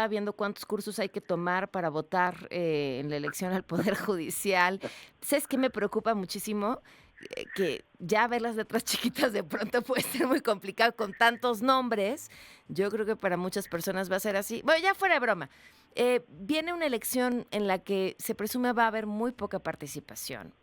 viendo cuántos cursos hay que tomar para votar, en la elección al poder judicial. ¿Sabes qué me preocupa muchísimo? Que ya ver las letras chiquitas de pronto puede ser muy complicado con tantos nombres. Yo creo que para muchas personas va a ser así. Bueno, ya fuera de broma, viene una elección en la que se presume va a haber muy poca participación,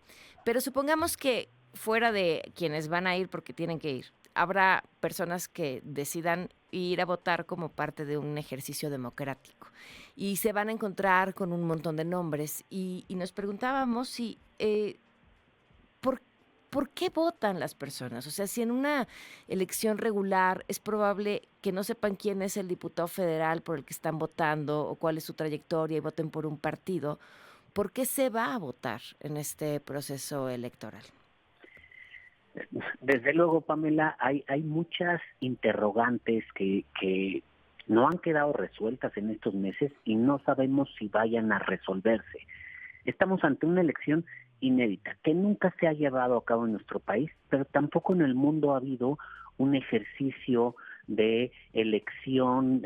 pero supongamos que fuera de quienes van a ir porque tienen que ir, habrá personas que decidan ir a votar como parte de un ejercicio democrático y se van a encontrar con un montón de nombres y nos preguntábamos si, ¿por por qué votan las personas? O sea, si en una elección regular es probable que no sepan quién es el diputado federal por el que están votando o cuál es su trayectoria y voten por un partido, ¿por qué se va a votar en este proceso electoral? Desde luego, Pamela, hay muchas interrogantes que no han quedado resueltas en estos meses y no sabemos si vayan a resolverse. Estamos ante una elección inédita que nunca se ha llevado a cabo en nuestro país, pero tampoco en el mundo ha habido un ejercicio de elección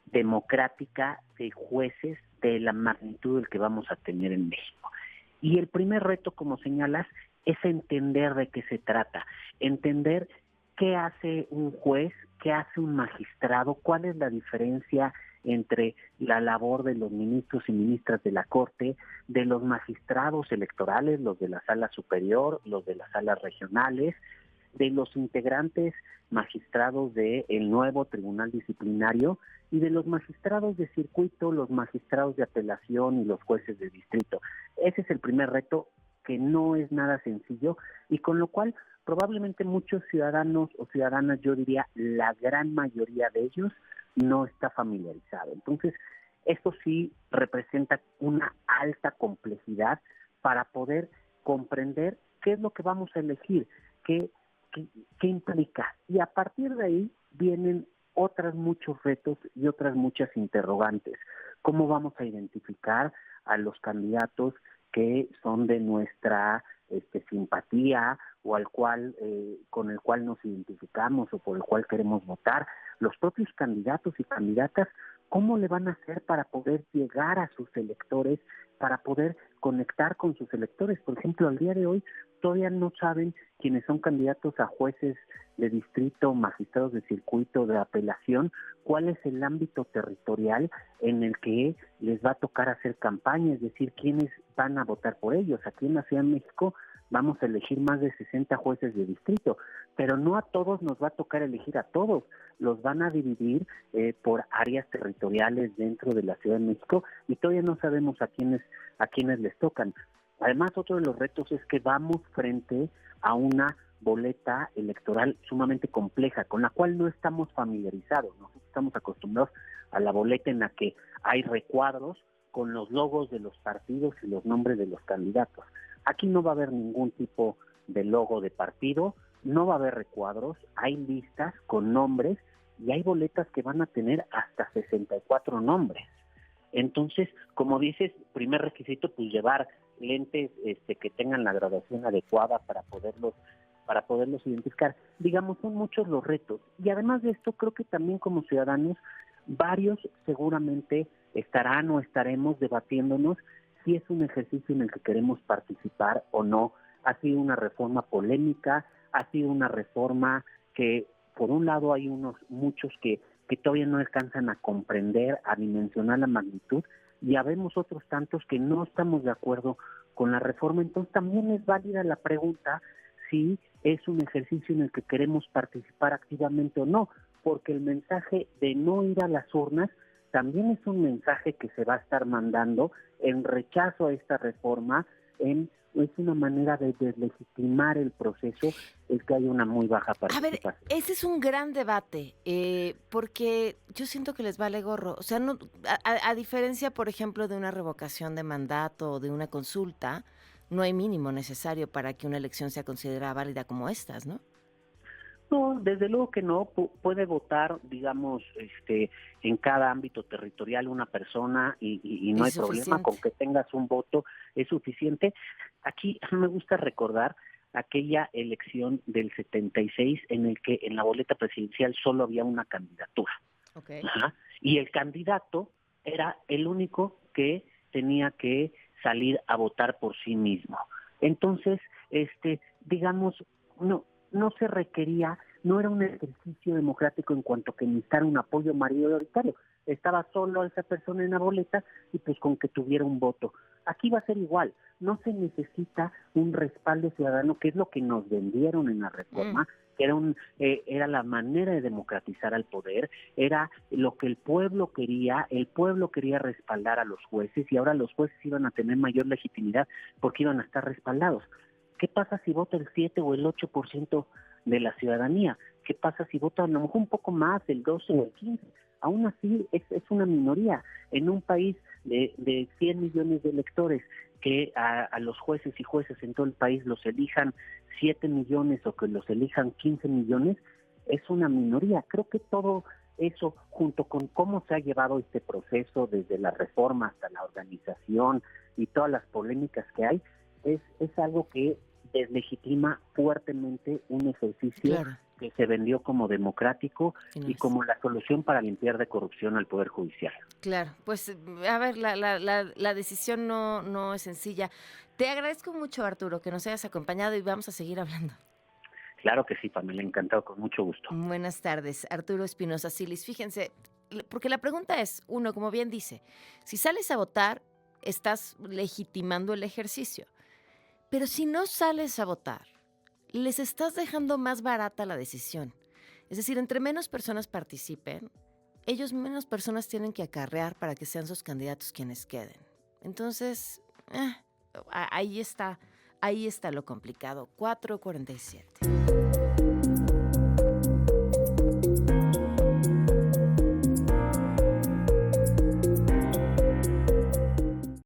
democrática de jueces de la magnitud del que vamos a tener en México. Y el primer reto, como señalas, es entender de qué se trata, entender qué hace un juez, qué hace un magistrado, cuál es la diferencia entre la labor de los ministros y ministras de la Corte, de los magistrados electorales, los de la sala superior, los de las salas regionales, de los integrantes magistrados del nuevo tribunal disciplinario y de los magistrados de circuito, los magistrados de apelación y los jueces de distrito. Ese es el primer reto, que no es nada sencillo y con lo cual probablemente muchos ciudadanos o ciudadanas, yo diría la gran mayoría de ellos, no está familiarizado. Entonces, esto sí representa una alta complejidad para poder comprender qué es lo que vamos a elegir, qué, qué implica. Y a partir de ahí vienen otros muchos retos y otras muchas interrogantes. ¿Cómo vamos a identificar a los candidatos que son de nuestra simpatía o al cual con el cual nos identificamos o por el cual queremos votar? Los propios candidatos y candidatas, ¿cómo le van a hacer para poder llegar a sus electores, para poder conectar con sus electores? Por ejemplo, al día de hoy todavía no saben quiénes son candidatos a jueces de distrito, magistrados de circuito, de apelación, cuál es el ámbito territorial en el que les va a tocar hacer campaña, es decir, quiénes van a votar por ellos. Aquí en la Ciudad de México vamos a elegir más de 60 jueces de distrito, pero no a todos nos va a tocar elegir a todos, los van a dividir por áreas territoriales dentro de la Ciudad de México y todavía no sabemos a quiénes les tocan. Además, otro de los retos es que vamos frente a una boleta electoral sumamente compleja, con la cual no estamos familiarizados. Nosotros estamos acostumbrados a la boleta en la que hay recuadros con los logos de los partidos y los nombres de los candidatos. Aquí no va a haber ningún tipo de logo de partido, no va a haber recuadros, hay listas con nombres y hay boletas que van a tener hasta 64 nombres. Entonces, como dices, primer requisito, pues llevar lentes que tengan la graduación adecuada para poderlos identificar. Digamos, son muchos los retos. Y además de esto, creo que también como ciudadanos, varios seguramente estarán o estaremos debatiéndonos si es un ejercicio en el que queremos participar o no. Ha sido una reforma polémica, ha sido una reforma que, por un lado, hay muchos que todavía no alcanzan a comprender, a dimensionar la magnitud, y habemos otros tantos que no estamos de acuerdo con la reforma. Entonces también es válida la pregunta si es un ejercicio en el que queremos participar activamente o no, porque el mensaje de no ir a las urnas también es un mensaje que se va a estar mandando en rechazo a esta reforma, es una manera de deslegitimar el proceso, el que hay una muy baja A ver, participación. ese es un gran debate, porque yo siento que les vale gorro. O sea, no, a diferencia, por ejemplo, de una revocación de mandato o de una consulta, no hay mínimo necesario para que una elección sea considerada válida como estas, ¿no? No, desde luego que no, puede votar, digamos, en cada ámbito territorial una persona y no hay Es problema suficiente. con que tengas un voto, es suficiente. Aquí me gusta recordar aquella elección del 76 en el que en la boleta presidencial solo había una candidatura. Okey. Ajá. y el candidato era el único que tenía que salir a votar por sí mismo. Entonces, digamos, no se requería, no era un ejercicio democrático en cuanto que necesitara un apoyo mayoritario. Estaba solo esa persona en la boleta y pues con que tuviera un voto. Aquí va a ser igual, no se necesita un respaldo ciudadano, que es lo que nos vendieron en la reforma, que era la manera de democratizar al poder, era lo que el pueblo quería respaldar a los jueces, y ahora los jueces iban a tener mayor legitimidad porque iban a estar respaldados. ¿Qué pasa si vota el 7 o el 8% de la ciudadanía? ¿Qué pasa si vota a lo mejor un poco más, el 12 o el 15%? Aún así es una minoría. En un país de 100 millones de electores, que a los jueces y jueces en todo el país los elijan 7 millones o que los elijan 15 millones, es una minoría. Creo que todo eso, junto con cómo se ha llevado este proceso desde la reforma hasta la organización y todas las polémicas que hay, es algo que deslegitima fuertemente un ejercicio que se vendió como democrático y como la solución para limpiar de corrupción al Poder Judicial. Claro, pues a ver, la decisión no es sencilla. Te agradezco mucho, Arturo, que nos hayas acompañado y vamos a seguir hablando. Claro que sí, Pamela, encantado, con mucho gusto. Buenas tardes, Arturo Espinosa Silis. Fíjense, porque la pregunta es, uno, como bien dice, si sales a votar, estás legitimando el ejercicio. Pero si no sales a votar, les estás dejando más barata la decisión. Es decir, entre menos personas participen, ellos menos personas tienen que acarrear para que sean sus candidatos quienes queden. Entonces, ahí está lo complicado. 4:47.